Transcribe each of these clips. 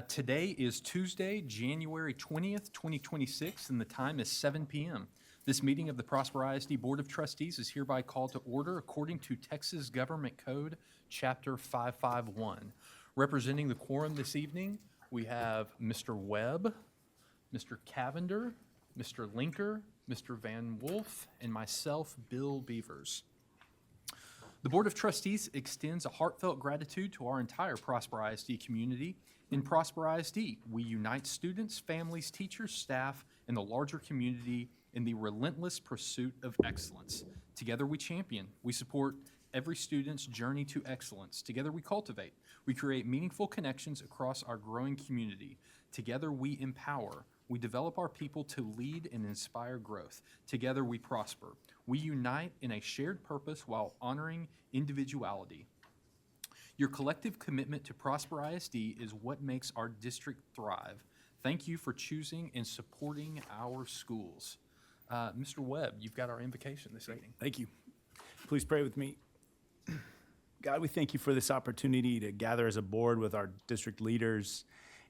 Today is Tuesday, January 20th, 2026, and the time is 7 p.m. This meeting of the Prosper ISD Board of Trustees is hereby called to order according to Texas Government Code, Chapter 551. Representing the quorum this evening, we have Mr. Webb, Mr. Cavender, Mr. Linker, Mr. Van Wolf, and myself, Bill Beavers. The Board of Trustees extends a heartfelt gratitude to our entire Prosper ISD community. In Prosper ISD, we unite students, families, teachers, staff, and the larger community in the relentless pursuit of excellence. Together we champion, we support every student's journey to excellence. Together we cultivate, we create meaningful connections across our growing community. Together we empower, we develop our people to lead and inspire growth. Together we prosper. We unite in a shared purpose while honoring individuality. Your collective commitment to Prosper ISD is what makes our district thrive. Thank you for choosing and supporting our schools. Mr. Webb, you've got our invocation this evening. Thank you. Please pray with me. God, we thank you for this opportunity to gather as a board with our district leaders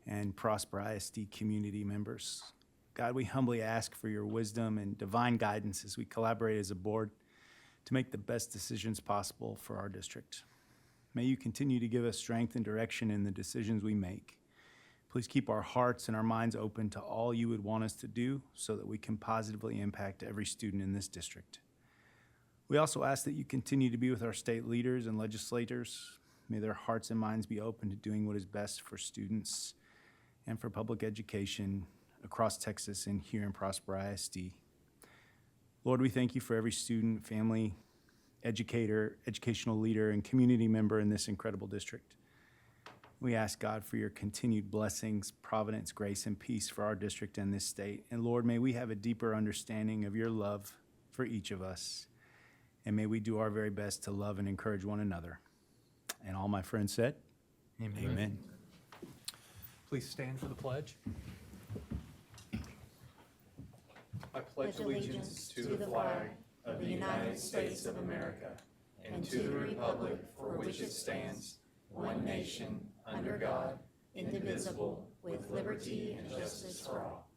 and Prosper ISD community members. God, we humbly ask for your wisdom and divine guidance as we collaborate as a board to make the best decisions possible for our district. May you continue to give us strength and direction in the decisions we make. Please keep our hearts and our minds open to all you would want us to do so that we can positively impact every student in this district. We also ask that you continue to be with our state leaders and legislators. May their hearts and minds be open to doing what is best for students and for public education across Texas and here in Prosper ISD. Lord, we thank you for every student, family, educator, educational leader, and community member in this incredible district. We ask God for your continued blessings, providence, grace, and peace for our district and this state. And Lord, may we have a deeper understanding of your love for each of us. And may we do our very best to love and encourage one another. And all my friends said, Amen. Amen. Please stand for the pledge. I pledge allegiance to the flag of the United States of America and to the republic for which it stands, one nation, under God, indivisible, with liberty and justice for all.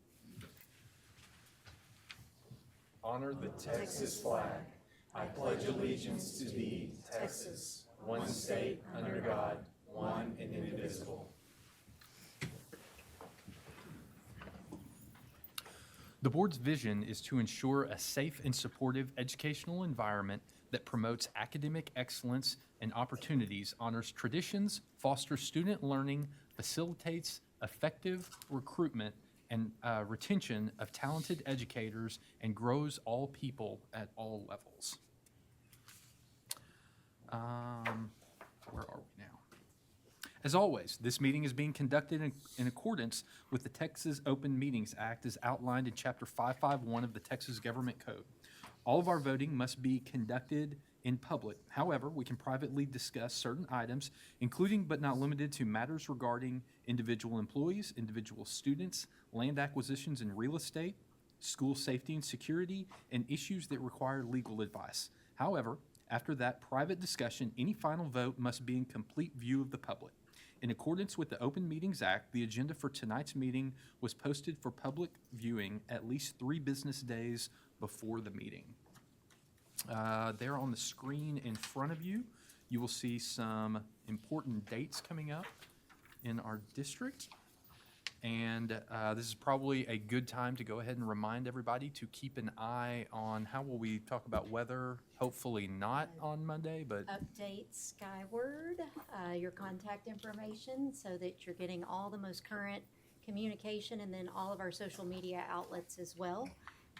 Honor the Texas flag. I pledge allegiance to thee, Texas, one state, under God, one and indivisible. The board's vision is to ensure a safe and supportive educational environment that promotes academic excellence and opportunities, honors traditions, fosters student learning, facilitates effective recruitment and retention of talented educators, and grows all people at all levels. Where are we now? As always, this meeting is being conducted in accordance with the Texas Open Meetings Act as outlined in Chapter 551 of the Texas Government Code. All of our voting must be conducted in public. However, we can privately discuss certain items, including but not limited to matters regarding individual employees, individual students, land acquisitions and real estate, school safety and security, and issues that require legal advice. However, after that private discussion, any final vote must be in complete view of the public. In accordance with the Open Meetings Act, the agenda for tonight's meeting was posted for public viewing at least 3 business days before the meeting. There on the screen in front of you, you will see some important dates coming up in our district. And this is probably a good time to go ahead and remind everybody to keep an eye on how will we talk about weather, hopefully not on Monday, but update skyward your contact information so that you're getting all the most current communication, and then all of our social media outlets as well.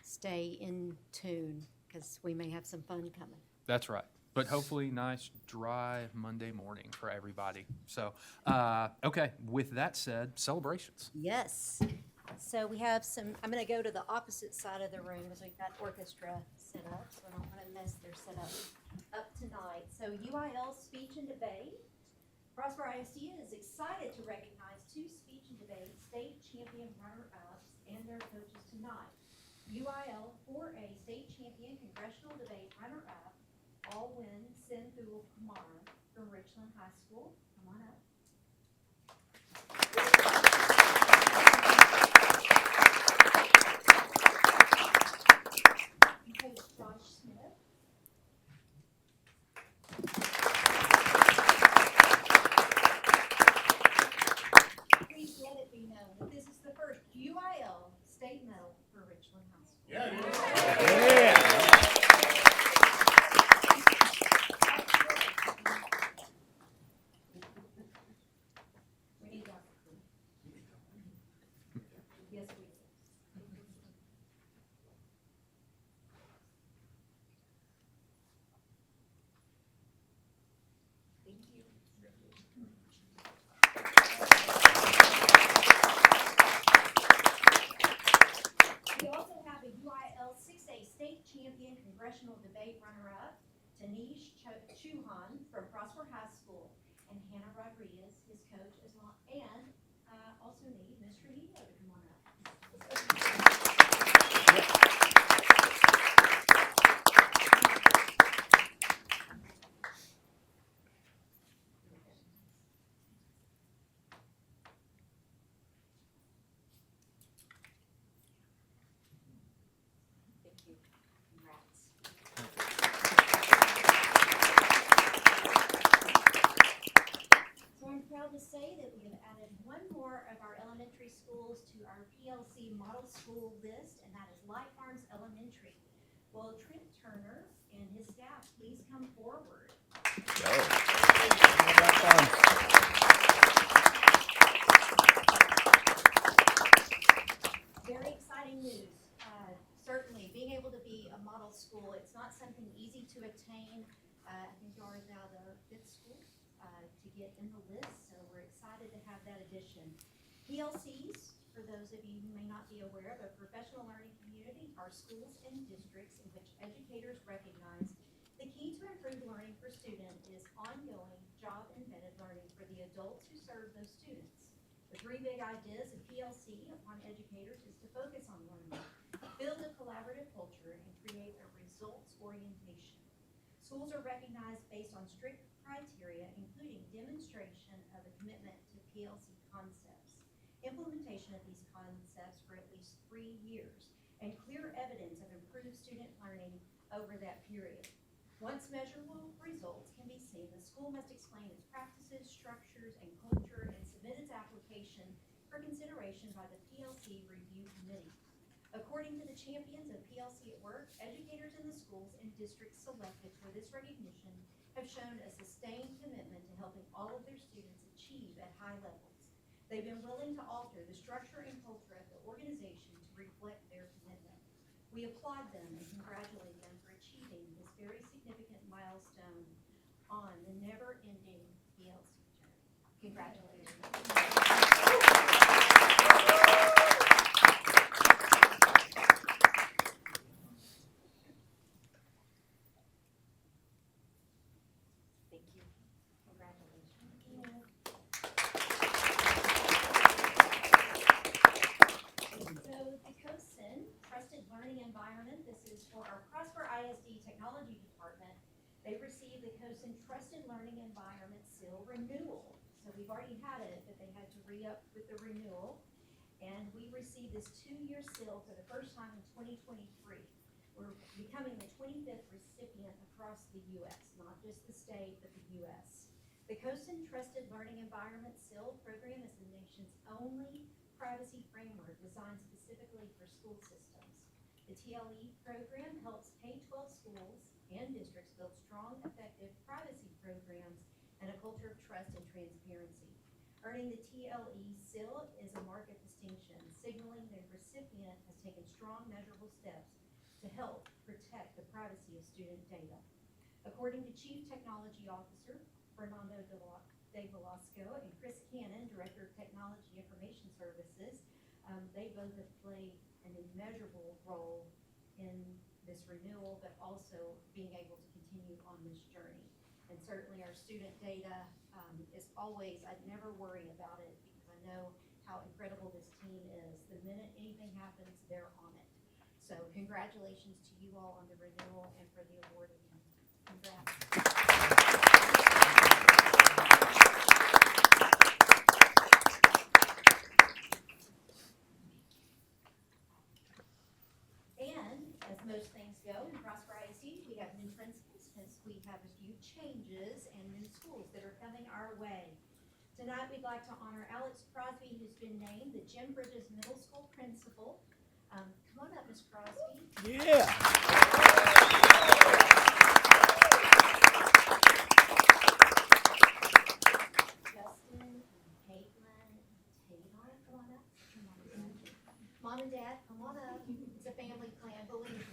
Stay in tune because we may have some fun coming. that's right. But hopefully nice, dry Monday morning for everybody. So, okay, with that said, celebrations. Yes. So we have some, I'm going to go to the opposite side of the room because we've got orchestra set up, so I don't want to mess their setup up tonight. So UIL Speech and Debate. Prosper ISD is excited to recognize 2 speech and debate state champion runner-ups and their coaches tonight. UIL 4A state champion congressional debate runner-up, Alwyn Sindhul Kumar from Richland High School. Come on up. Rodriguez, his coach, as well, and also need Ms. Trujillo to come on up. Thank you. Congrats. So I'm proud to say that we have added one more of our elementary schools to our PLC model school list, and that is Light Farms Elementary. Will Trent Turner and his staff please come forward? Very exciting news. Certainly, being able to be a model school, it's not something easy to attain. I think you are now the fifth school to get in the list, so we're excited to have that addition. PLCs, for those of you who may not be aware of, a professional learning community are schools and districts in which educators recognize the key to improved learning for students is ongoing job-embedded learning for the adults who serve those students. The three big ideas of PLC upon educators is to focus on learning, build a collaborative culture, and create a results orientation. Schools are recognized based on strict criteria, including demonstration of a commitment to PLC concepts, implementation of these concepts for at least 3 years, and clear evidence of improved student learning over that period. Once measurable results can be seen, the school must explain its practices, structures, and culture and submit its application for consideration by the PLC Review Committee. According to the champions of PLC at work, educators in the schools and districts selected for this recognition have shown a sustained commitment to helping all of their students achieve at high levels. They've been willing to alter the structure and culture of the organization to reflect their commitment. We applaud them and congratulate them for achieving this very significant milestone on the never-ending PLC journey. Congratulations. Thank you. Congratulations. So the COSIN, Trusted Learning Environment, this is for our Prosper ISD Technology Department. They received the COSIN Trusted Learning Environment Seal Renewal. So we've already had it, but they had to re-up with the renewal. And we received this 2-year seal for the first time in 2023. We're becoming the 25th recipient across the U.S., not just the state, but the U.S. The COSIN Trusted Learning Environment Seal program is the nation's only privacy framework designed specifically for school systems. The TLE program helps K-12 schools and districts build strong, effective privacy programs and a culture of trust and transparency. Earning the TLE seal is a mark of distinction, signaling the recipient has taken strong, measurable steps to help protect the privacy of student data. According to Chief Technology Officer Fernando de Velasco and Chris Cannon, Director of Technology Information Services, they both have played an immeasurable role in this renewal, but also being able to continue on this journey. And certainly our student data is always, I'd never worry about it because I know how incredible this team is. The minute anything happens, they're on it. So congratulations to you all on the renewal and for the award again. Congrats. And as most things go in Prosper ISD, we have new principals since we have a few changes and new schools that are coming our way. Tonight, we'd like to honor Alex Crosby, who's been named the Jim Bridges Middle School principal. Come on up, Ms. Crosby. Yeah. Justin, Caitlin, Taylor, come on up. Mom and Dad, come on up. It's a family plan, believe me.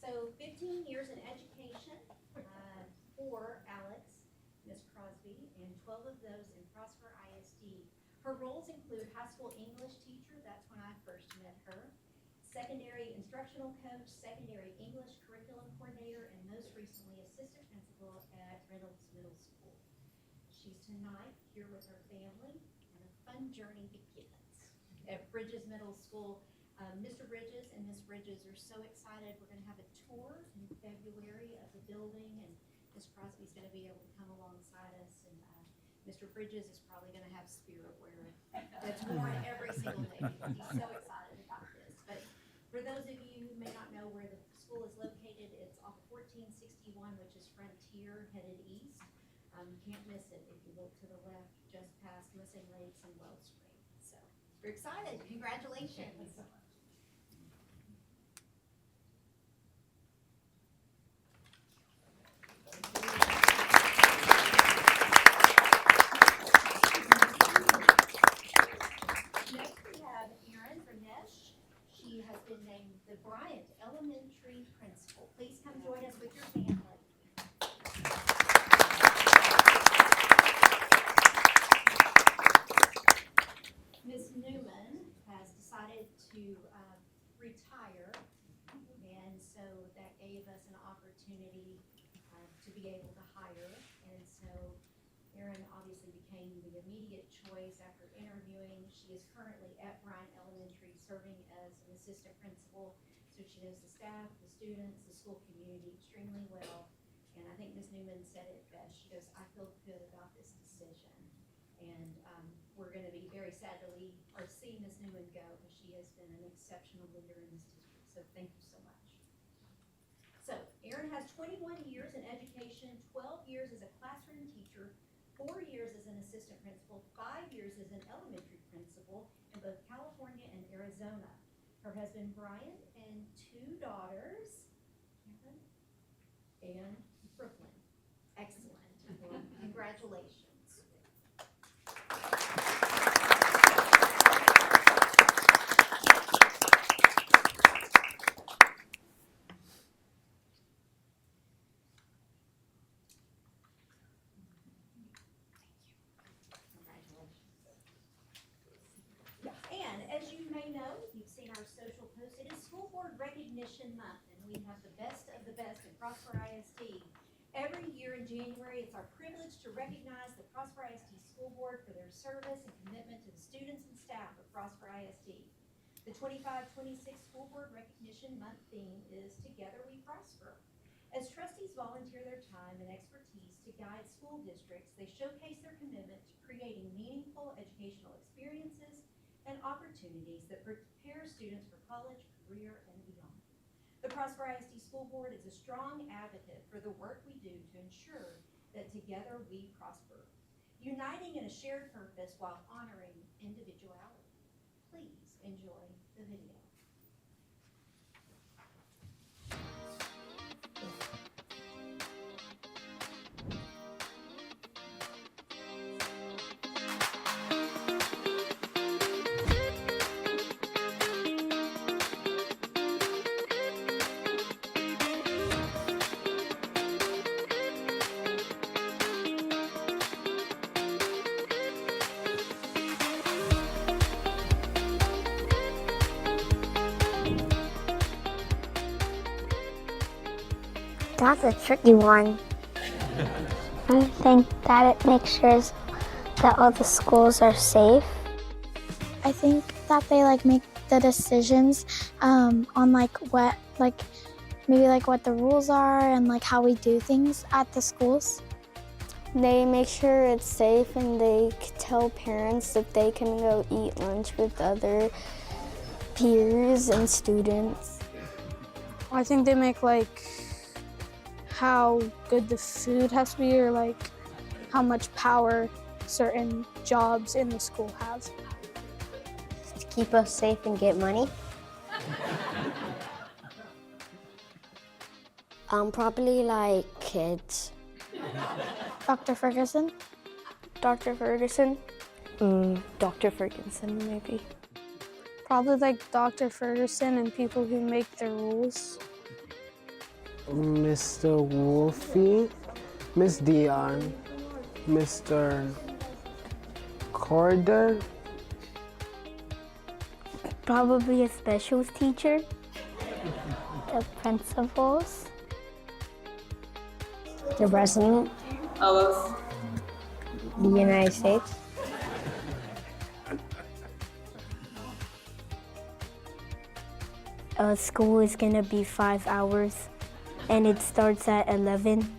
So 15 years in education for Alex, Ms. Crosby, and 12 of those in Prosper ISD. Her roles include high school English teacher, that's when I first met her, secondary instructional coach, secondary English curriculum coordinator, and most recently assistant principal at Reynolds Middle School. She's tonight here with her family, and a fun journey begins at Bridges Middle School. Mr. Bridges and Miss Bridges are so excited. We're going to have a tour in February of the building, and Miss Crosby's going to be able to come alongside us. And Mr. Bridges is probably going to have spirit wear that's worn every single day because he's so excited about this. But for those of you who may not know where the school is located, it's off 1461, which is Frontier, headed east. You can't miss it if you look to the left, just past Missing Lakes and Wellspring. So we're excited. Congratulations. Next we have Erin Vernesh. She has been named the Bryant Elementary Principal. Please come join us with your family. Ms. Newman has decided to retire, and so that gave us an opportunity to be able to hire. And so Erin obviously became the immediate choice after interviewing. She is currently at Bryant Elementary serving as an assistant principal, so she knows the staff, the students, the school community extremely well. And I think Ms. Newman said it best. She goes, I feel good about this decision. And we're going to be very sad to see Ms. Newman go, because she has been an exceptional leader in this district. So thank you so much. So Erin has 21 years in education, 12 years as a classroom teacher, 4 years as an assistant principal, 5 years as an elementary principal in both California and Arizona. Her husband Brian and 2 daughters, Cameron and Brooklyn. Excellent. Well, congratulations. And as you may know, you've seen our social post, it is School Board Recognition Month, and we have the best of the best in Prosper ISD. Every year in January, it's our privilege to recognize the Prosper ISD School Board for their service and commitment to the students and staff of Prosper ISD. The 25-26 School Board Recognition Month theme is Together We Prosper. As trustees volunteer their time and expertise to guide school districts, they showcase their commitment to creating meaningful educational experiences and opportunities that prepare students for college, career, and beyond. The Prosper ISD School Board is a strong advocate for the work we do to ensure that together we prosper, uniting in a shared purpose while honoring individuality. Please enjoy the video. That's a tricky one. I think that it makes sure that all the schools are safe. I think that they make the decisions on what what the rules are and how we do things at the schools. They make sure it's safe, and they tell parents that they can go eat lunch with other peers and students. I think they make how good the food has to be, or how much power certain jobs in the school have. To keep us safe and get money. Probably kids. Dr. Ferguson? Dr. Ferguson? Dr. Ferguson, maybe. Probably Dr. Ferguson and people who make the rules. Mr. Wolfie, Miss Dion, Mr. Corder, Probably a specials teacher. The principals. The President of the United States. School is gonna be 5 hours, and it starts at 11.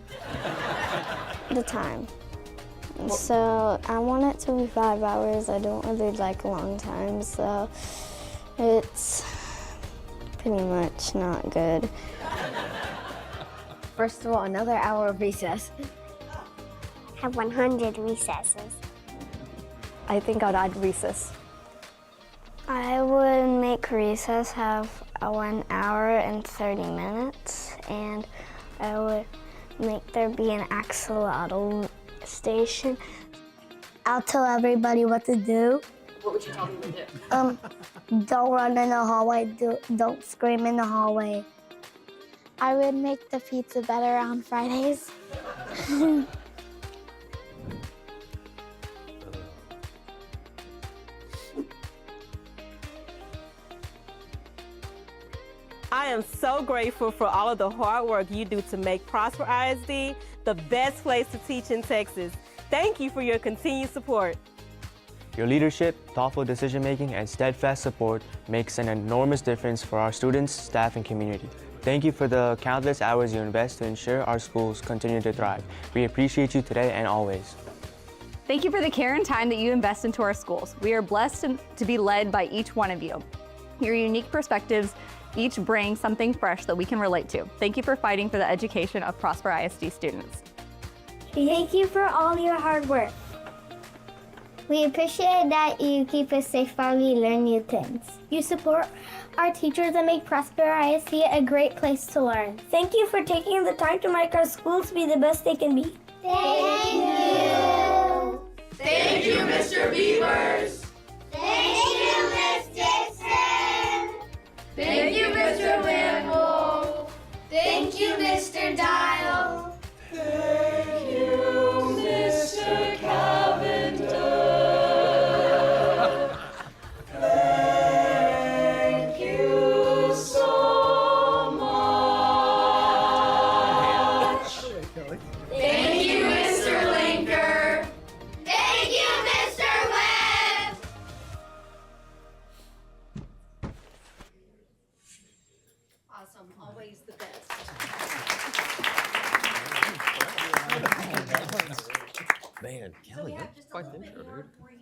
The time. So I want it to be 5 hours. I don't really like long times, so it's pretty much not good. First of all, another hour of recess. Have 100 recesses. I think I'd add recess. I would make recess have 1 hour and 30 minutes, and I would make there be an axolotl station. I'll tell everybody what to do. What would you tell them to do? Don't run in the hallway. Don't scream in the hallway. I would make the pizza better on Fridays. I am so grateful for all of the hard work you do to make Prosper ISD the best place to teach in Texas. Thank you for your continued support. Your leadership, thoughtful decision-making, and steadfast support makes an enormous difference for our students, staff, and community. Thank you for the countless hours you invest to ensure our schools continue to thrive. We appreciate you today and always. Thank you for the care and time that you invest into our schools. We are blessed to be led by each one of you. Your unique perspectives each bring something fresh that we can relate to. Thank you for fighting for the education of Prosper ISD students. Thank you for all your hard work. We appreciate that you keep us safe while we learn new things. You support our teachers and make Prosper ISD a great place to learn. Thank you for taking the time to make our schools be the best they can be. Thank you. Thank you, Mr. Beavers. Thank you, Ms. Dixon. Thank you, Mr. Wimble. Thank you, Mr. Dial. Thank you, Mr. Cavender. Thank you so much. Thank you, Mr. Linker. Thank you, Mr. Webb. Awesome, always the best. Man, So Kelly, we have that's just a quite little the bit intro, more dude. for you.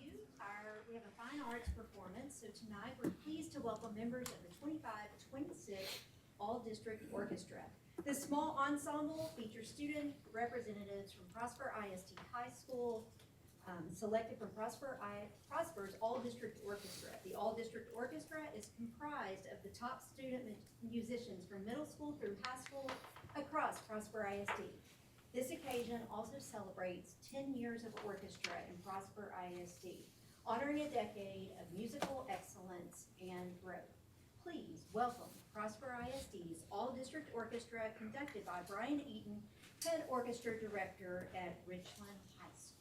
We have a fine arts performance. So tonight we're pleased to welcome members of the 25-26 All-District Orchestra. This small ensemble features student representatives from Prosper ISD High School, selected from Prosper's All-District Orchestra. The All-District Orchestra is comprised of the top student musicians from middle school through high school across Prosper ISD. This occasion also celebrates 10 years of orchestra in Prosper ISD, honoring a decade of musical excellence and growth. Please welcome Prosper ISD's All-District Orchestra, conducted by Brian Eaton, Head Orchestra Director at Richland High School.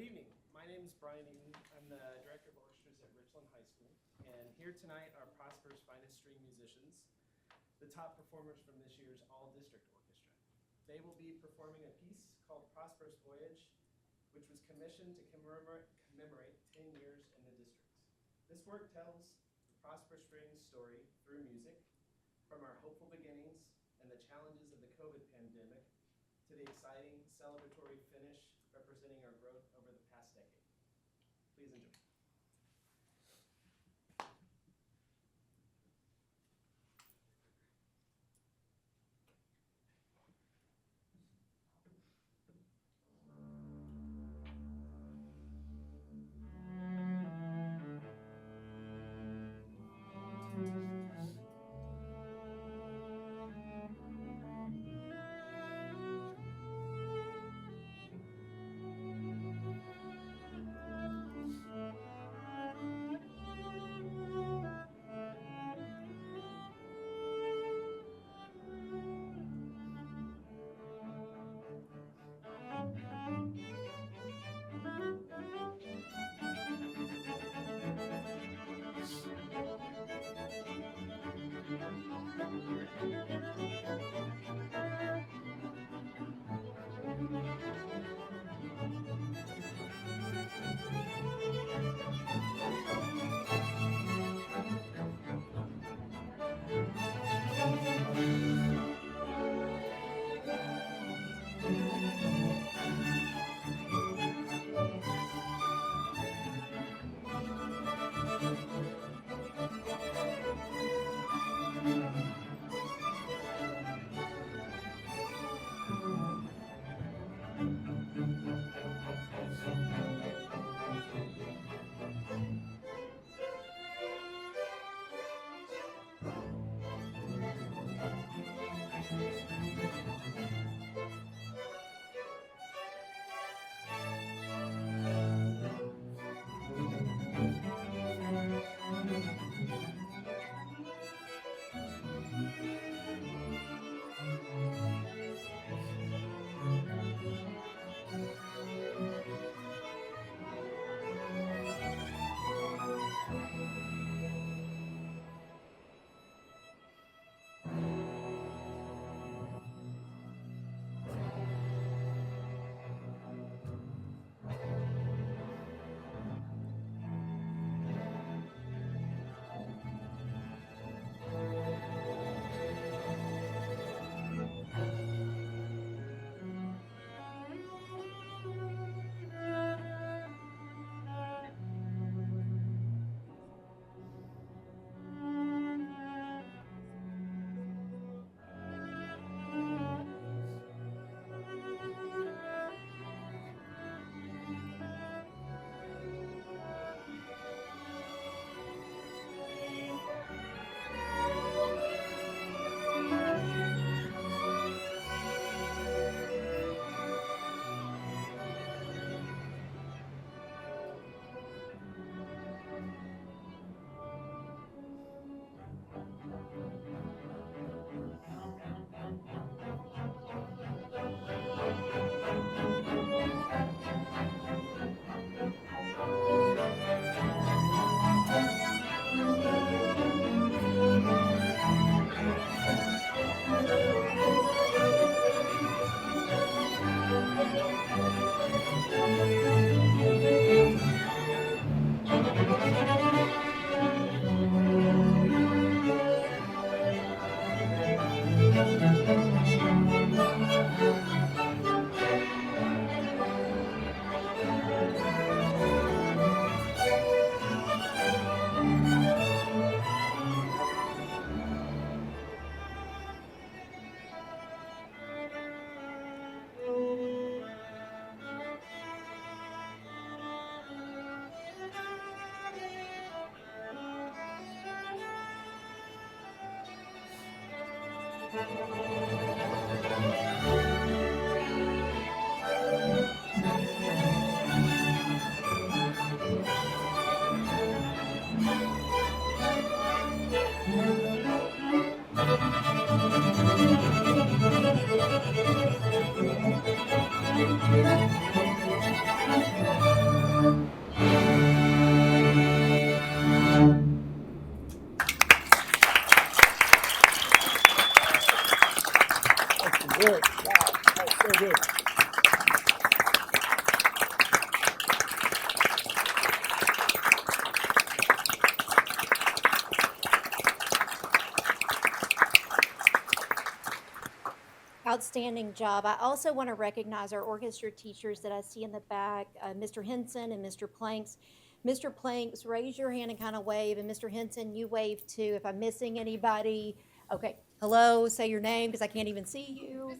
evening. My name is Brian Eaton. I'm the Director of Orchestras at Richland High School. And here tonight are Prosper's finest string musicians, the top performers from this year's All-District Orchestra. They will be performing a piece called Prosper's Voyage, which was commissioned to commemorate 10 years in the district. This work tells the Prosper Strings story through music, from our hopeful beginnings and the challenges of the COVID pandemic to the exciting celebratory finish representing our growth over the past decade. Please enjoy. Good. Wow, that's so good. Outstanding job. I also want to recognize our orchestra teachers that I see in the back, Mr. Henson and Mr. Planks. Mr. Planks, raise your hand and kind of wave, and Mr. Henson, you wave too. If I'm missing anybody, okay. Hello, say your name because I can't even see you.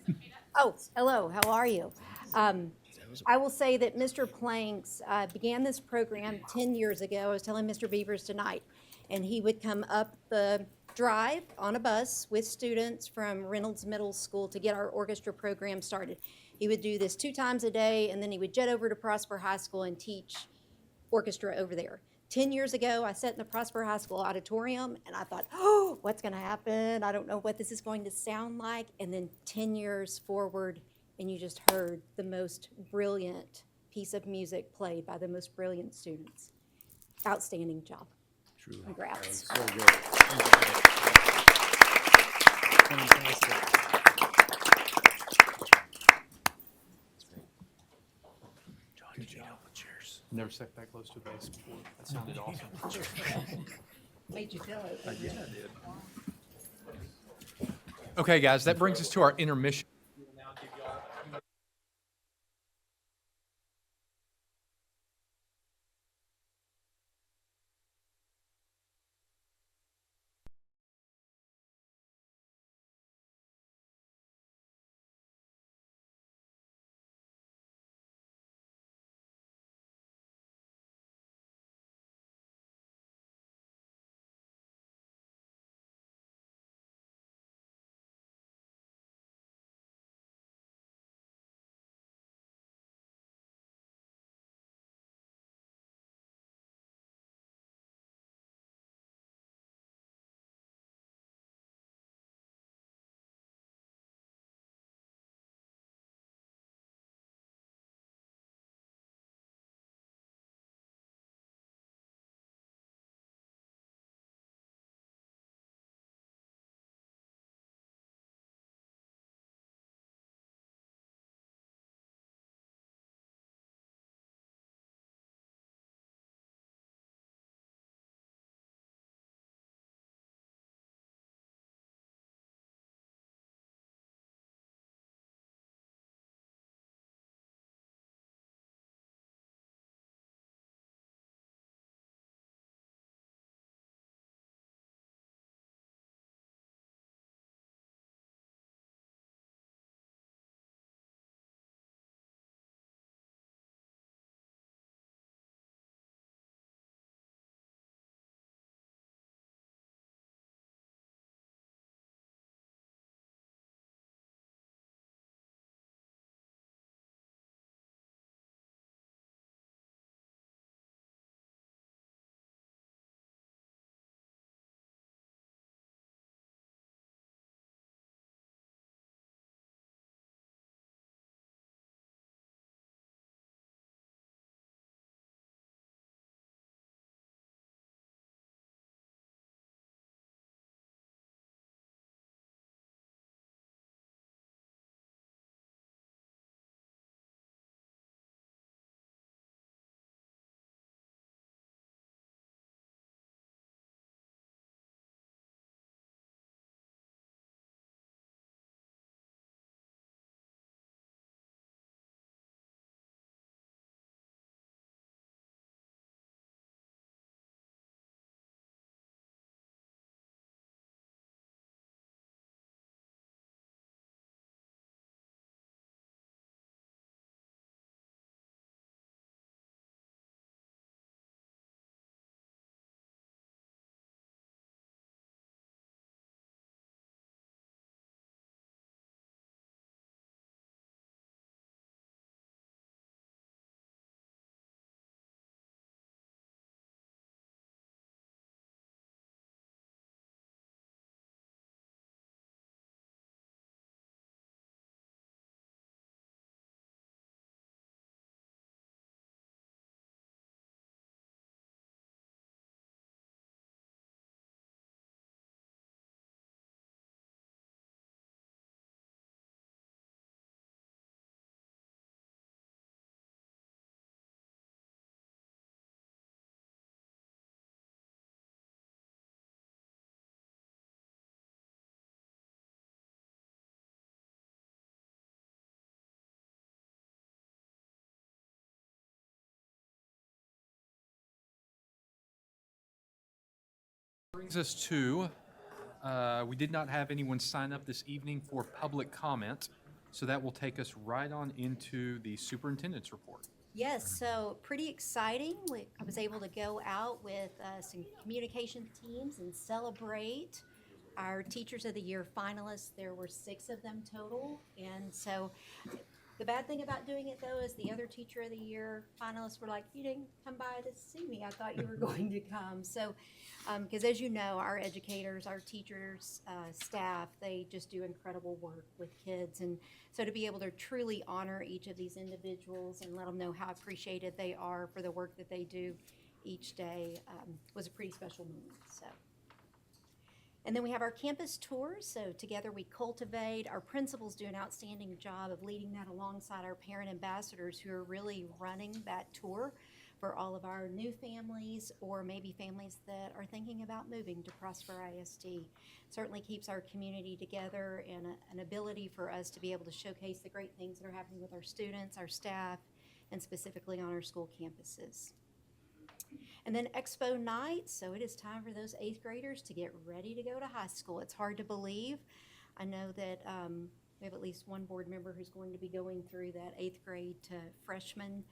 Oh, hello, how are you? I will say that Mr. Planks began this program 10 years ago. I was telling Mr. Beavers tonight, and he would come up the drive on a bus with students from Reynolds Middle School to get our orchestra program started. He would do this 2 times a day, and then he would jet over to Prosper High School and teach orchestra over there. 10 years ago, I sat in the Prosper High School auditorium, and I thought, oh, what's going to happen? I don't know what this is going to sound like. And then 10 years forward, and you just heard the most brilliant piece of music played by the most brilliant students. Outstanding job. Truly. Congrats. So good. Fantastic. Good job with chairs. Never sat that close to a bass before. That sounded awesome. Made you feel it. Yeah, I did. Okay, guys, that brings us to our intermission. Brings us to, we did not have anyone sign up this evening for public comment, so that will take us right on into the superintendent's report. Yes, so pretty exciting. I was able to go out with some communication teams and celebrate our Teachers of the Year finalists. There were 6 of them total. And so the bad thing about doing it, though, is the other Teacher of the Year finalists were like, you didn't come by to see me. I thought you were going to come. So, because as you know, our educators, our teachers, staff, they just do incredible work with kids. And so to be able to truly honor each of these individuals and let them know how appreciated they are for the work that they do each day was a pretty special moment. So. And then we have our campus tours. So together we cultivate. Our principals do an outstanding job of leading that alongside our parent ambassadors who are really running that tour for all of our new families or maybe families that are thinking about moving to Prosper ISD. Certainly keeps our community together and an ability for us to be able to showcase the great things that are happening with our students, our staff, and specifically on our school campuses. And then Expo Night, so it is time for those 8th graders to get ready to go to high school. It's hard to believe. I know that we have at least one board member who's going to be going through that 8th grade to freshman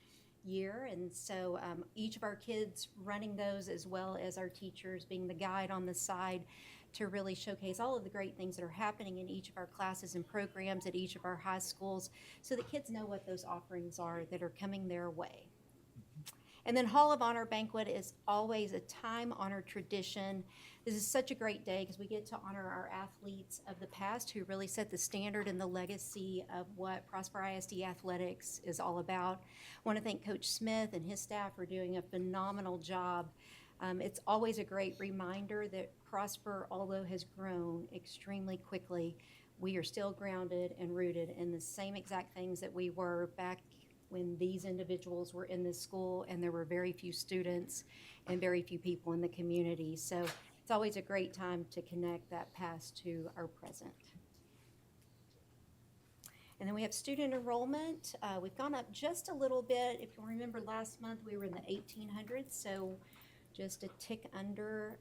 year. And so each of our kids running those as well as our teachers being the guide on the side to really showcase all of the great things that are happening in each of our classes and programs at each of our high schools so that kids know what those offerings are that are coming their way. And then Hall of Honor Banquet is always a time-honored tradition. This is such a great day because we get to honor our athletes of the past who really set the standard and the legacy of what Prosper ISD athletics is all about. I want to thank Coach Smith and his staff for doing a phenomenal job. It's always a great reminder that Prosper, although has grown extremely quickly, we are still grounded and rooted in the same exact things that we were back when these individuals were in this school and there were very few students and very few people in the community. So it's always a great time to connect that past to our present. And then we have student enrollment. We've gone up just a little bit. If you remember last month, we were in the 1,800s, so just a tick under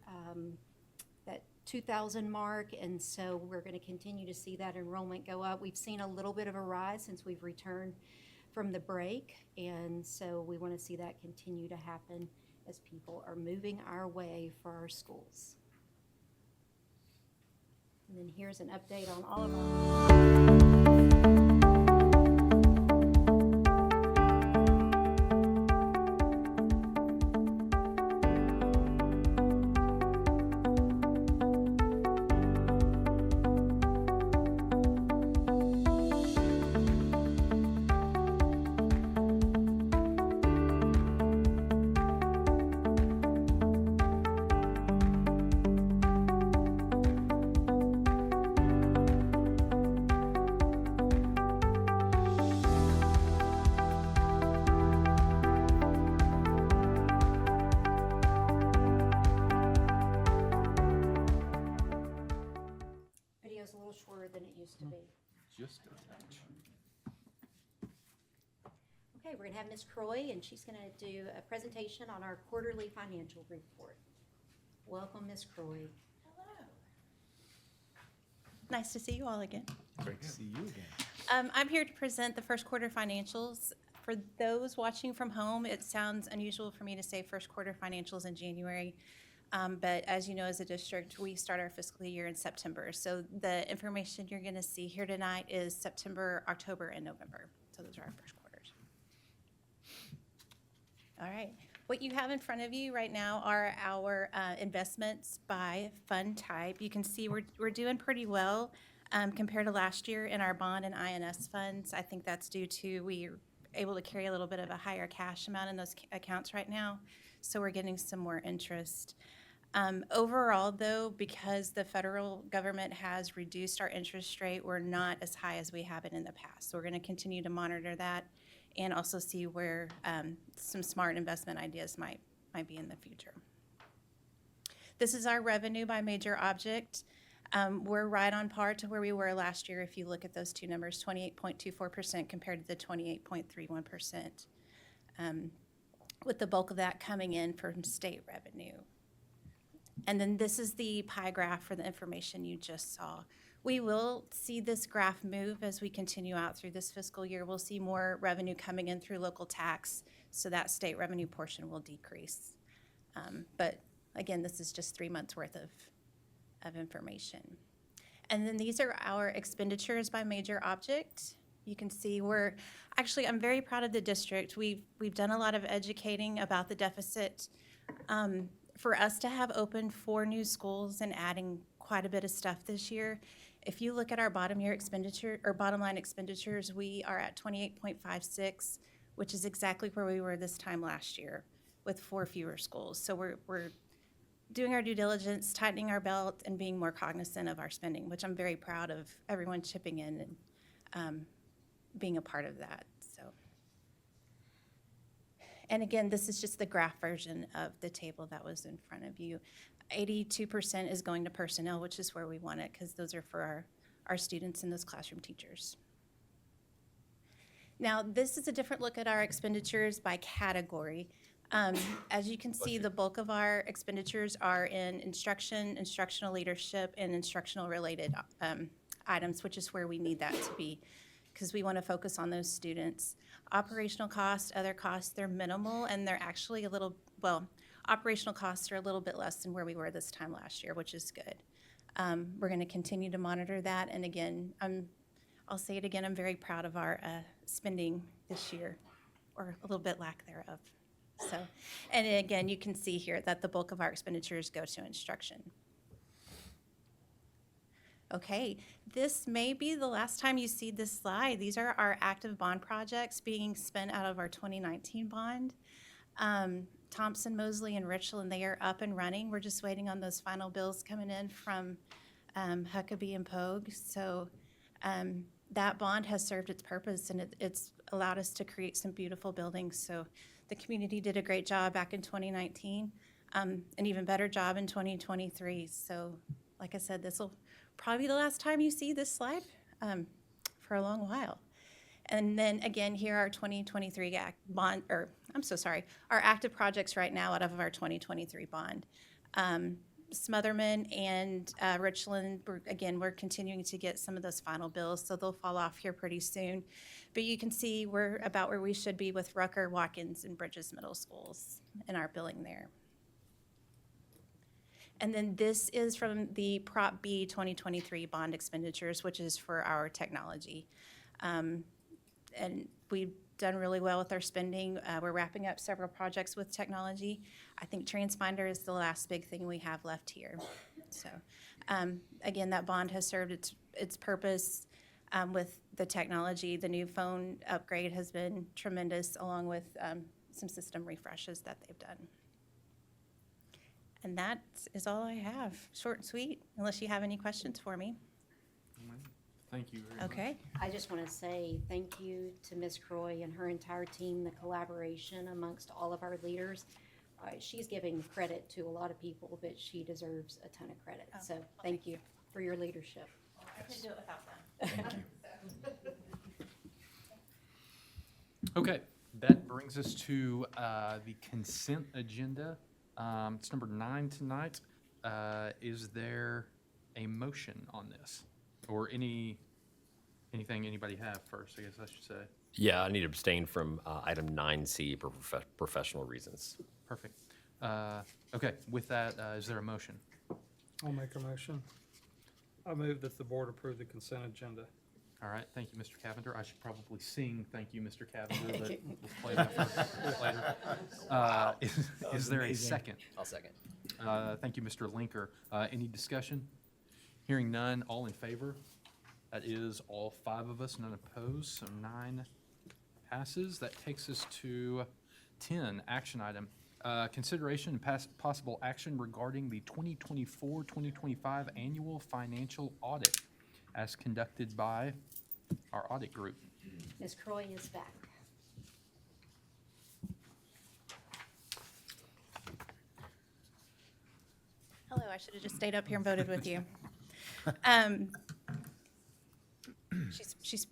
that 2,000 mark. And so we're going to continue to see that enrollment go up. We've seen a little bit of a rise since we've returned from the break, and so we want to see that continue to happen as people are moving our way for our schools. And then here's an update on all of our video's a little shorter than it used to be. Just a touch. Okay, we're going to have Ms. Croy, and she's going to do a presentation on our quarterly financial report. Welcome, Ms. Croy. Hello. Nice to see you all again. Great to see you again. I'm here to present the first quarter financials. For those watching from home, it sounds unusual for me to say first quarter financials in January. But as you know, as a district, we start our fiscal year in September. So the information you're going to see here tonight is September, October, and November. So those are our first quarters. All right. What you have in front of you right now are our investments by fund type. You can see we're doing pretty well compared to last year in our bond and INS funds. I think that's due to we're able to carry a little bit of a higher cash amount in those accounts right now. So we're getting some more interest. Overall, though, because the federal government has reduced our interest rate, we're not as high as we have it in the past. So we're going to continue to monitor that and also see where some smart investment ideas might be in the future. This is our revenue by major object. We're right on par to where we were last year if you look at those two numbers, 28.24% compared to the 28.31%, with the bulk of that coming in from state revenue. And then this is the pie graph for the information you just saw. We will see this graph move as we continue out through this fiscal year. We'll see more revenue coming in through local tax, so that state revenue portion will decrease. But again, this is just 3 months worth of information. And then these are our expenditures by major object. You can see I'm very proud of the district. We've done a lot of educating about the deficit. For us to have opened 4 new schools and adding quite a bit of stuff this year, if you look at our bottom line expenditures, we are at 28.56, which is exactly where we were this time last year with 4 fewer schools. So we're doing our due diligence, tightening our belt, and being more cognizant of our spending, which I'm very proud of everyone chipping in and being a part of that. And again, this is just the graph version of the table that was in front of you. 82% is going to personnel, which is where we want it, because those are for our students and those classroom teachers. Now, this is a different look at our expenditures by category. As you can see, the bulk of our expenditures are in instruction, instructional leadership, and instructional related items, which is where we need that to be, because we want to focus on those students. Operational costs, other costs, they're minimal, and they're actually operational costs are a little bit less than where we were this time last year, which is good. We're going to continue to monitor that, and again, I'll say it again, I'm very proud of our spending this year, or a little bit lack thereof. So, and again, you can see here that the bulk of our expenditures go to instruction. Okay, this may be the last time you see this slide. These are our active bond projects being spent out of our 2019 bond. Thompson, Mosley, and Richland, they are up and running. We're just waiting on those final bills coming in from Huckabee and Pogue. So that bond has served its purpose, and it's allowed us to create some beautiful buildings. So the community did a great job back in 2019, an even better job in 2023. So like I said, this will probably be the last time you see this slide for a long while. And then again, here are 2023 our active projects right now out of our 2023 bond. Smotherman and Richland, we're continuing to get some of those final bills, so they'll fall off here pretty soon. But you can see we're about where we should be with Rucker, Watkins, and Bridges Middle Schools in our billing there. And then this is from the Prop B 2023 bond expenditures, which is for our technology. And we've done really well with our spending. We're wrapping up several projects with technology. I think TransFinder is the last big thing we have left here. So again, that bond has served its purpose with the technology. The new phone upgrade has been tremendous, along with some system refreshes that they've done. And that is all I have, short and sweet, unless you have any questions for me. Thank you very much. Okay. I just want to say thank you to Ms. Croy and her entire team, the collaboration amongst all of our leaders. She's giving credit to a lot of people, but she deserves a ton of credit. So thank you for your leadership. I couldn't do it without them. Okay, that brings us to the consent agenda. It's number 9 tonight. Is there a motion on this? Or anything anybody have first, I guess I should say. Yeah, I need to abstain from item 9C for professional reasons. Perfect. Okay, with that, is there a motion? I'll make a motion. I move that the board approve the consent agenda. All right, thank you, Mr. Cavender. I should probably sing "Thank you, Mr. Cavender," but we'll play that for later. Is there a second? I'll second. Thank you, Mr. Linker. Any discussion? Hearing none, all in favor? That is all 5 of us, none opposed, so 9 passes. That takes us to 10, action item. Consideration and possible action regarding the 2024-2025 annual financial audit as conducted by our audit group. Ms. Croy is back. Hello, I should have just stayed up here and voted with you. She's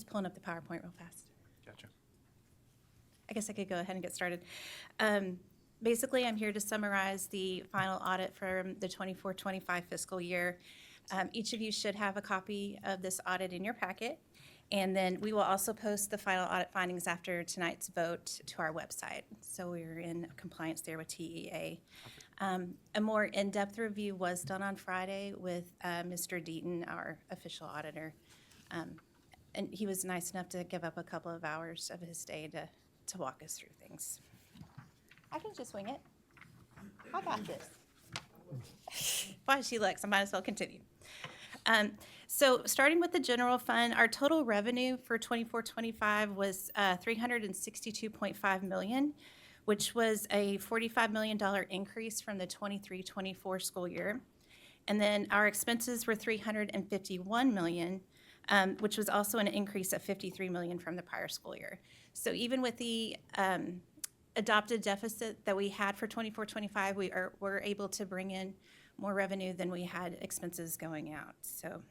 pulling up the PowerPoint real fast. Gotcha. I guess I could go ahead and get started. Basically, I'm here to summarize the final audit from the 24-25 fiscal year. Each of you should have a copy of this audit in your packet. And then we will also post the final audit findings after tonight's vote to our website. So we're in compliance there with TEA. A more in-depth review was done on Friday with Mr. Deaton, our official auditor. And he was nice enough to give up a couple of hours of his day to walk us through things. I can just wing it. I got this. While she looks, I might as well continue. So starting with the general fund, our total revenue for 24-25 was $362.5 million, which was a $45 million increase from the 23-24 school year. And then our expenses were $351 million, which was also an increase of $53 million from the prior school year. So even with the adopted deficit that we had for 24-25, we were able to bring in more revenue than we had expenses going out. So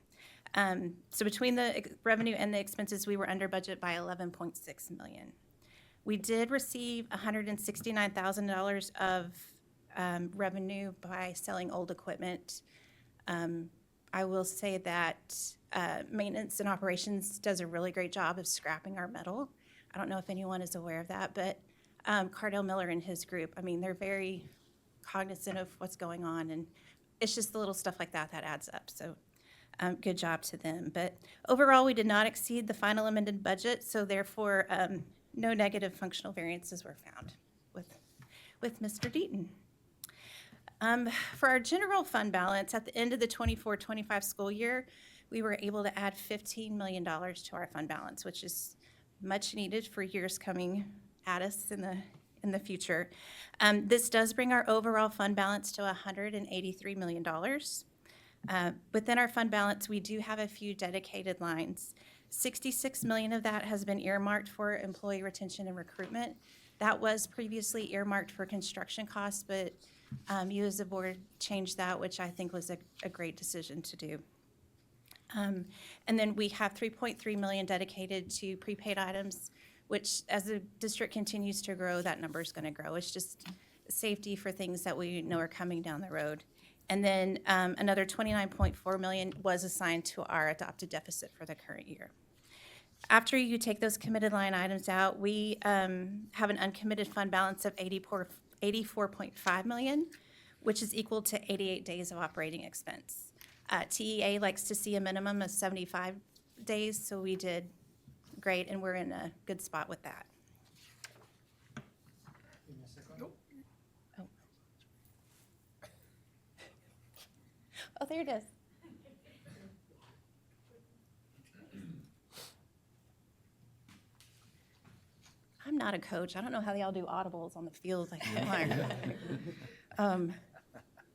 between the revenue and the expenses, we were under budget by $11.6 million. We did receive $169,000 of revenue by selling old equipment. I will say that maintenance and operations does a really great job of scrapping our metal. I don't know if anyone is aware of that, but Cardell Miller and his group, I mean, they're very cognizant of what's going on, and it's just the little stuff like that that adds up. So good job to them. But overall, we did not exceed the final amended budget, so therefore no negative functional variances were found with Mr. Deaton. For our general fund balance, at the end of the 24-25 school year, we were able to add $15 million to our fund balance, which is much needed for years coming at us in the future. This does bring our overall fund balance to $183 million. Within our fund balance, we do have a few dedicated lines. $66 million of that has been earmarked for employee retention and recruitment. That was previously earmarked for construction costs, but you as a board changed that, which I think was a great decision to do. And then we have $3.3 million dedicated to prepaid items, which as the district continues to grow, that number is going to grow. It's just safety for things that we know are coming down the road. And then another $29.4 million was assigned to our adopted deficit for the current year. After you take those committed line items out, we have an uncommitted fund balance of $84.5 million, which is equal to 88 days of operating expense. TEA likes to see a minimum of 75 days, so we did great, and we're in a good spot with that. Oh, there it is. I'm not a coach. I don't know how they all do audibles on the field. Like,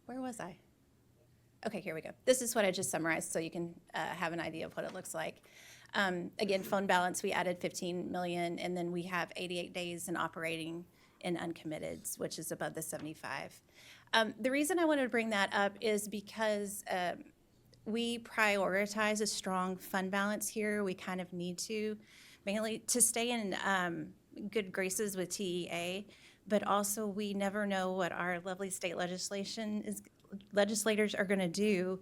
where was I? Okay, here we go. This is what I just summarized so you can have an idea of what it looks like. Again, fund balance, we added $15 million, and then we have 88 days in operating in uncommitteds, which is above the 75. The reason I wanted to bring that up is because we prioritize a strong fund balance here. We kind of need to, mainly to stay in good graces with TEA, but also we never know what our lovely state legislators are going to do.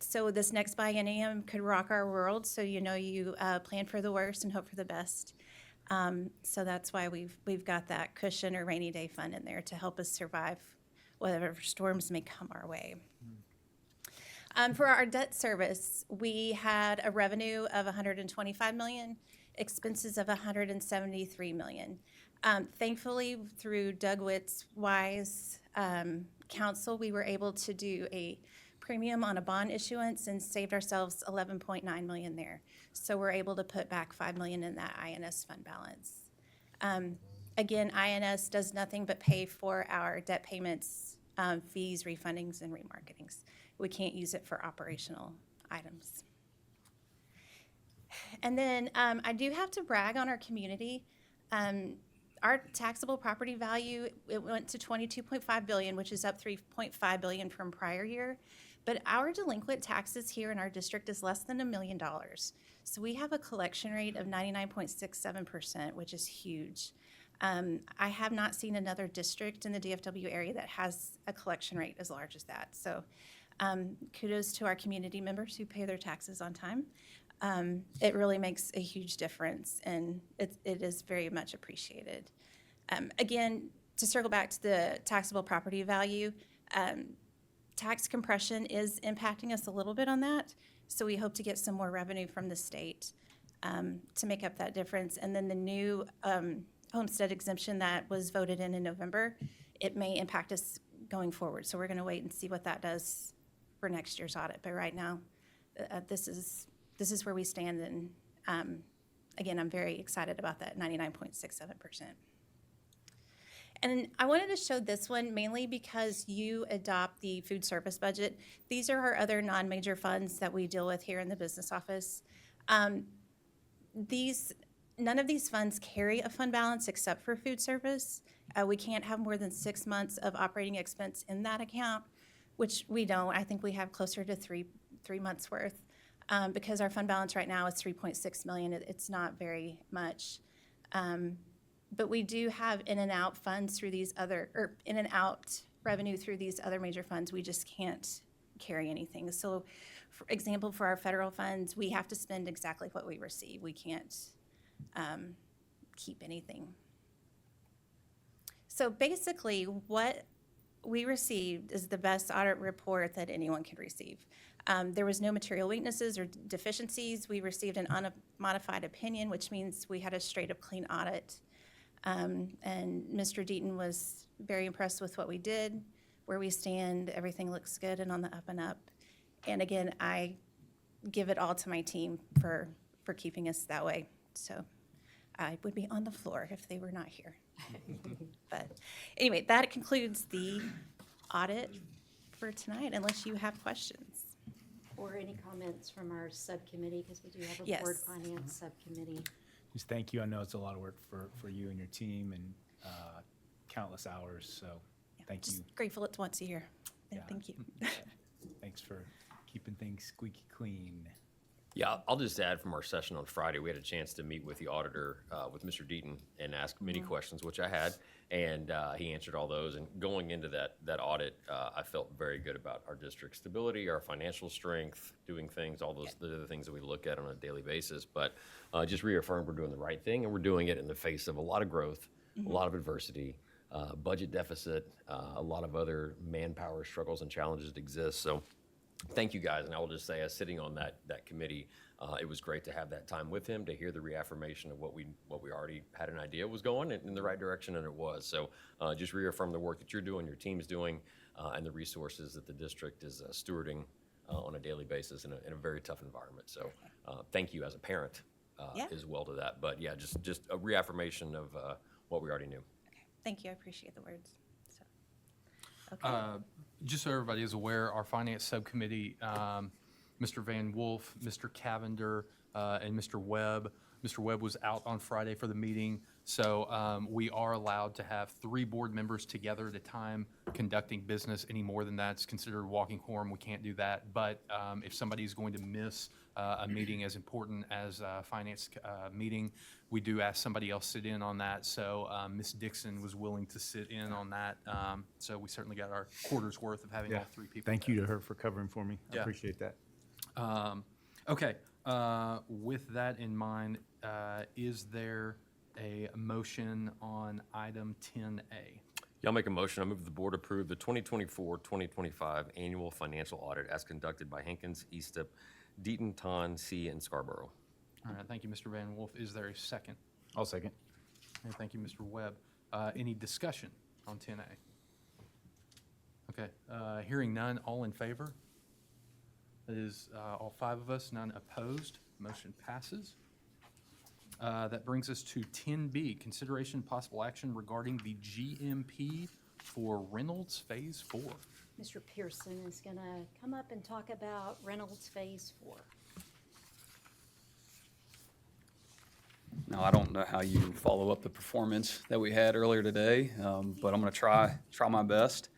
So this next biennium could rock our world, so you know you plan for the worst and hope for the best. So that's why we've got that cushion or rainy day fund in there to help us survive whatever storms may come our way. For our debt service, we had a revenue of $125 million, expenses of $173 million. Thankfully, through Doug Witt's wise counsel, we were able to do a premium on a bond issuance and saved ourselves $11.9 million there. So we're able to put back $5 million in that INS fund balance. Again, INS does nothing but pay for our debt payments, fees, refundings, and remarketings. We can't use it for operational items. And then I do have to brag on our community. Our taxable property value, it went to $22.5 billion, which is up $3.5 billion from prior year. But our delinquent taxes here in our district is less than $1 million. So we have a collection rate of 99.67%, which is huge. I have not seen another district in the DFW area that has a collection rate as large as that. So kudos to our community members who pay their taxes on time. It really makes a huge difference, and it is very much appreciated. Again, to circle back to the taxable property value, tax compression is impacting us a little bit on that, so we hope to get some more revenue from the state to make up that difference. And then the new homestead exemption that was voted in November, it may impact us going forward. So we're going to wait and see what that does for next year's audit. But right now, this is where we stand. And again, I'm very excited about that 99.67%. And I wanted to show this one mainly because you adopt the food service budget. These are our other non-major funds that we deal with here in the business office. None of these funds carry a fund balance except for food service. We can't have more than 6 months of operating expense in that account, which we don't. I think we have closer to three months worth because our fund balance right now is $3.6 million. It's not very much. But we do have in and out funds through these other, in and out revenue through these other major funds. We just can't carry anything. So, for example, for our federal funds, we have to spend exactly what we receive. We can't keep anything. So basically, what we received is the best audit report that anyone could receive. There was no material weaknesses or deficiencies. We received an unmodified opinion, which means we had a straight up clean audit. And Mr. Deaton was very impressed with what we did, where we stand. Everything looks good and on the up and up. And again, I give it all to my team for keeping us that way. So I would be on the floor if they were not here. But anyway, that concludes the audit for tonight, unless you have questions. Or any comments from our subcommittee, because we do have a Yes. board finance subcommittee. Just thank you. I know it's a lot of work for you and your team and countless hours, so thank you. Just grateful it's once a year. And Yeah. thank you. Thanks for keeping things squeaky clean. Yeah, I'll just add from our session on Friday, we had a chance to meet with the auditor, with Mr. Deaton, and ask many questions, which I had, and he answered all those. And going into that audit, I felt very good about our district stability, our financial strength, doing things, all those the things that we look at on a daily basis. But just reaffirmed we're doing the right thing, and we're doing it in the face of a lot of growth, a lot of adversity, budget deficit, a lot of other manpower struggles and challenges that exist. So thank you guys, and I will just say, as sitting on that committee, it was great to have that time with him to hear the reaffirmation of what we already had an idea was going in the right direction, and it was. So just reaffirm the work that you're doing, your team's doing, and the resources that the district is stewarding on a daily basis in a very tough environment. So thank you as a parent as well to that. But yeah, just a reaffirmation of what we already knew. Okay. Thank you. I appreciate the words. So, okay. Just so everybody is aware, our finance subcommittee, Mr. Van Wolf, Mr. Cavender, and Mr. Webb. Mr. Webb was out on Friday for the meeting, so we are allowed to have 3 board members together at a time conducting business. Any more than that's considered walking quorum. We can't do that. But if somebody's going to miss a meeting as important as a finance meeting, we do ask somebody else sit in on that. So Ms. Dixon was willing to sit in on that. So we certainly got our quarter's worth of having all 3 people. Thank you to her for covering for me. I Yeah. appreciate that. Okay, with that in mind, is there a motion on item 10A? Yeah, I'll make a motion. I move the board approve the 2024-2025 annual financial audit as conducted by Hankins, Eastep, Deaton, Ton, C, and Scarborough. All right, thank you, Mr. Van Wolf. Is there a second? I'll second. And thank you, Mr. Webb. Any discussion on 10A? Okay, hearing none, all in favor? That is all 5 of us, none opposed. Motion passes. That brings us to 10B, consideration and possible action regarding the GMP for Reynolds Phase 4. Mr. Pearson is going to come up and talk about Reynolds Phase 4. Now, I don't know how you follow up the performance that we had earlier today, but I'm going to try my best.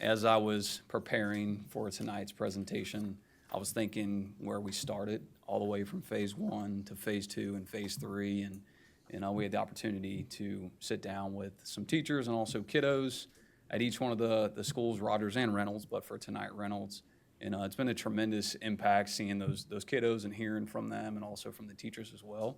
As I was preparing for tonight's presentation, I was thinking where we started, all the way from Phase 1 to Phase 2 and Phase 3, And we had the opportunity to sit down with some teachers and also kiddos at each one of the schools, Rogers and Reynolds, but for tonight, Reynolds. And it's been a tremendous impact seeing those kiddos and hearing from them and also from the teachers as well.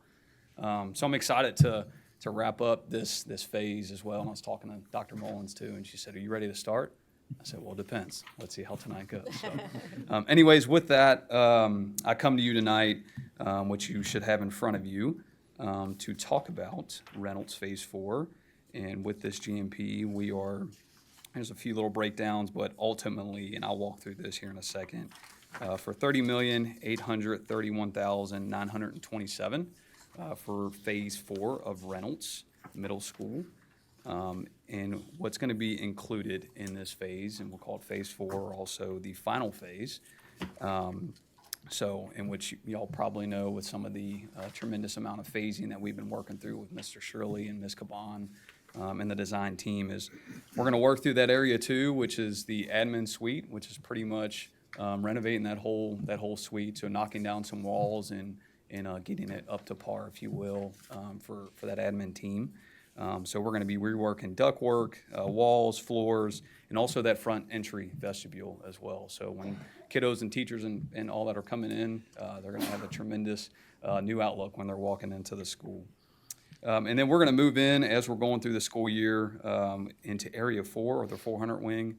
So I'm excited to wrap up this phase as well. And I was talking to Dr. Mullins too, and she said, "Are you ready to start?" I said, "Well, it depends. Let's see how tonight goes." So, anyways, with that, I come to you tonight, which you should have in front of you, to talk about Reynolds Phase 4. And with this GMP, there's a few little breakdowns, but ultimately, and I'll walk through this here in a second, for $30,831,927 for Phase 4 of Reynolds Middle School. And what's going to be included in this phase, and we'll call it Phase 4, or also the final phase, so in which y'all probably know with some of the tremendous amount of phasing that we've been working through with Mr. Shirley and Ms. Caban and the design team, is we're going to work through that area too, which is the admin suite, which is pretty much renovating that whole suite, so knocking down some walls and getting it up to par, if you will, for that admin team. So we're going to be reworking ductwork, walls, floors, and also that front entry vestibule as well. So when kiddos and teachers and all that are coming in, they're going to have a tremendous new outlook when they're walking into the school. And then we're going to move in as we're going through the school year into Area 4, or the 400 wing,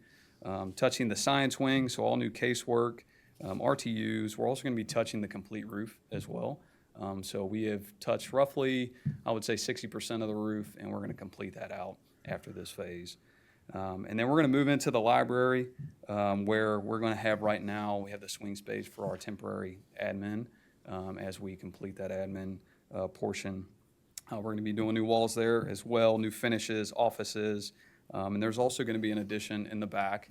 touching the science wing, so all new casework, RTUs. We're also going to be touching the complete roof as well. So we have touched roughly, I would say 60% of the roof, and we're going to complete that out after this phase. And then we're going to move into the library, where we're going to have right now, we have the swing space for our temporary admin as we complete that admin portion. We're going to be doing new walls there as well, new finishes, offices, and there's also going to be an addition in the back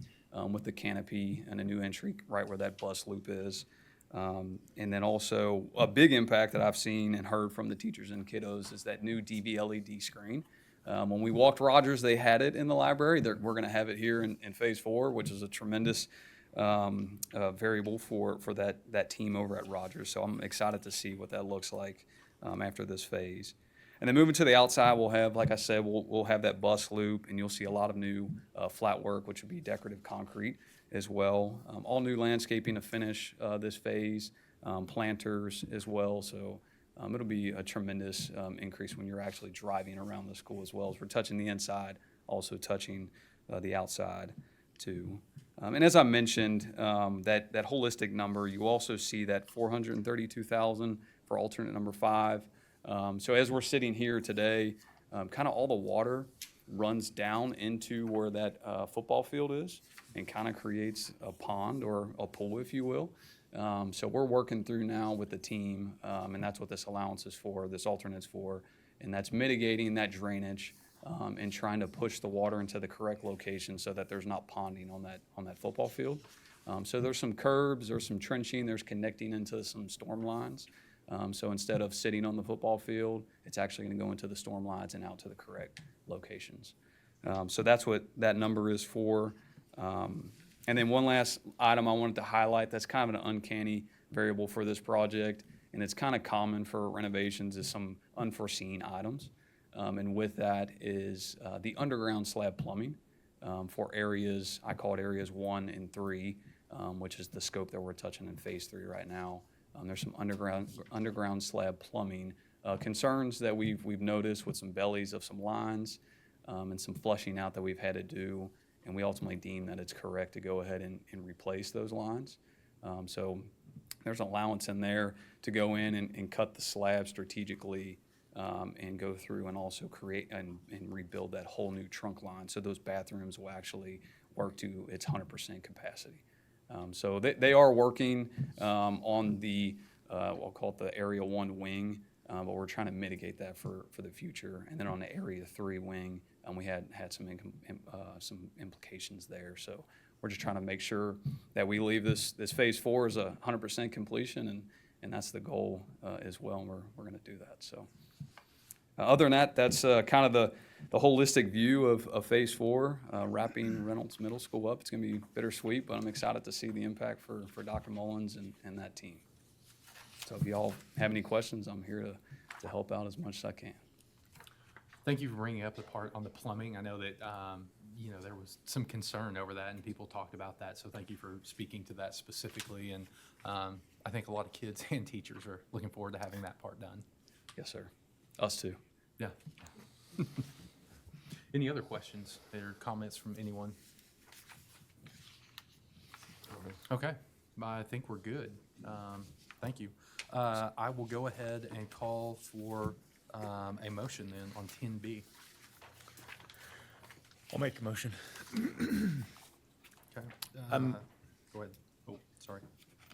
with the canopy and a new entry right where that bus loop is. And then also a big impact that I've seen and heard from the teachers and kiddos is that new DV LED screen. When we walked Rogers, they had it in the library. We're going to have it here in Phase 4, which is a tremendous variable for that team over at Rogers. So I'm excited to see what that looks like after this phase. And then moving to the outside, we'll have, like I said, we'll have that bus loop, and you'll see a lot of new flat work, which would be decorative concrete as well. All new landscaping to finish this phase, planters as well. So it'll be a tremendous increase when you're actually driving around the school, as well as we're touching the inside, also touching the outside too. And as I mentioned, that holistic number, you also see that $432,000 for alternate number 5. So as we're sitting here today, kind of all the water runs down into where that football field is and kind of creates a pond or a pool, if you will. So we're working through now with the team, and that's what this allowance is for, this alternate's for, and that's mitigating that drainage and trying to push the water into the correct location so that there's not ponding on that football field. So there's some curbs, there's some trenching, there's connecting into some storm lines. So instead of sitting on the football field, it's actually going to go into the storm lines and out to the correct locations. So that's what that number is for. And then one last item I wanted to highlight that's kind of an uncanny variable for this project, and it's kind of common for renovations, is some unforeseen items. And with that is the underground slab plumbing for areas, I call it areas 1 and 3, which is the scope that we're touching in Phase 3 right now. There's some underground slab plumbing concerns that we've noticed with some bellies of some lines and some flushing out that we've had to do, and we ultimately deem that it's correct to go ahead and replace those lines. So there's an allowance in there to go in and cut the slab strategically and go through and also create and rebuild that whole new trunk line, so those bathrooms will actually work to its 100% capacity. So they are working on the, we'll call it the Area 1 wing, but we're trying to mitigate that for the future. And then on the Area 3 wing, we had some implications there. So we're just trying to make sure that we leave this Phase 4 as a 100% completion, and that's the goal as well, and we're going to do that. So other than that, that's kind of the holistic view of Phase 4, wrapping Reynolds Middle School up. It's going to be bittersweet, but I'm excited to see the impact for Dr. Mullins and that team. So if y'all have any questions, I'm here to help out as much as I can. Thank you for bringing up the part on the plumbing. I know that, you know, there was some concern over that and people talked about that. So thank you for speaking to that specifically. And I think a lot of kids and teachers are looking forward to having that part done. Yes, sir. Us too. Yeah. Any other questions or comments from anyone? Okay, I think we're good. Thank you. I will go ahead and call for a motion then on 10B. I'll make a motion. Okay. Go ahead. Oh, sorry.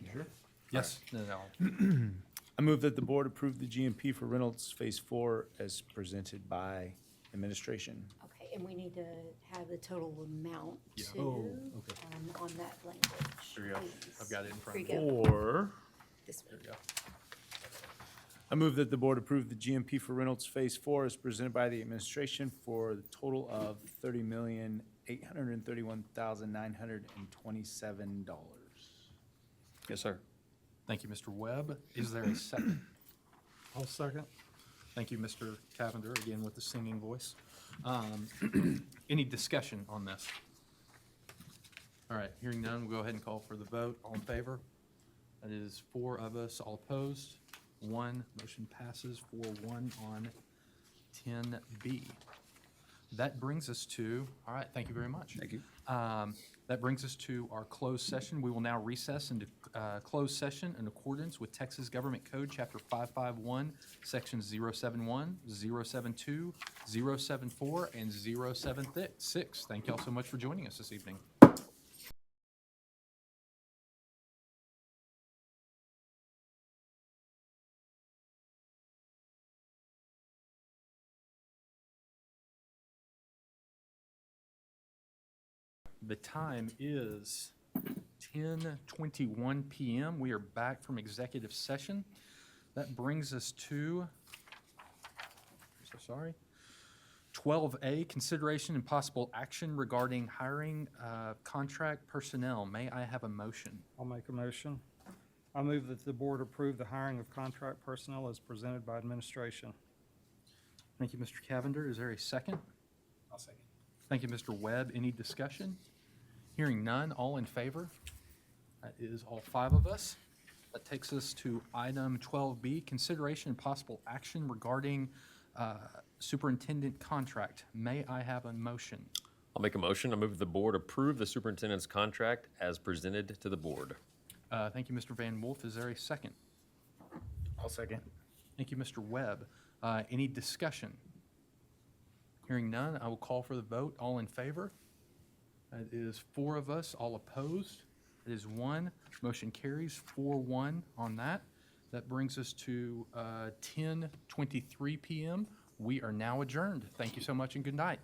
You sure? Yes. No. I move that the board approve the GMP for Reynolds Phase 4 as presented by administration. Okay, and we need to have the total amount Yeah. too, Oh, okay. on that language. There you go. please. I've got it in front of Here me. you go. Or, This There one. you go. I move that the board approve the GMP for Reynolds Phase 4 as presented by the administration for the total of $30,831,927. Yes, sir. Thank you, Mr. Webb. Is there a second? I'll second. Thank you, Mr. Cavender, again with the singing voice. Any discussion on this? All right, hearing none, we'll go ahead and call for the vote. All in favor? That is 4 of us. All opposed? 1. Motion passes 4-1 on 10B. That brings us to, all right, thank you very much. Thank you. That brings us to our closed session. We will now recess into closed session in accordance with Texas Government Code, Chapter 551, Sections 071, 072, 074, and 076. Thank you all so much for joining us this evening. The time is 10:21 p.m. We are back from executive session. That brings us to, so sorry, 12A, consideration and possible action regarding hiring contract personnel. May I have a motion? I'll make a motion. I move that the board approve the hiring of contract personnel as presented by administration. Thank you, Mr. Cavender. Is there a second? I'll second. Thank you, Mr. Webb. Any discussion? Hearing none, all in favor? That is all 5 of us. That takes us to item 12B, consideration and possible action regarding superintendent contract. May I have a motion? I'll make a motion. I move the board approve the superintendent's contract as presented to the board. Thank you, Mr. Van Wolf. Is there a second? I'll second. Thank you, Mr. Webb. Any discussion? Hearing none, I will call for the vote. All in favor? That is 4 of us. All opposed? It is 1. Motion carries 4-1 on that. That brings us to 10:23 p.m. We are now adjourned. Thank you so much and good night.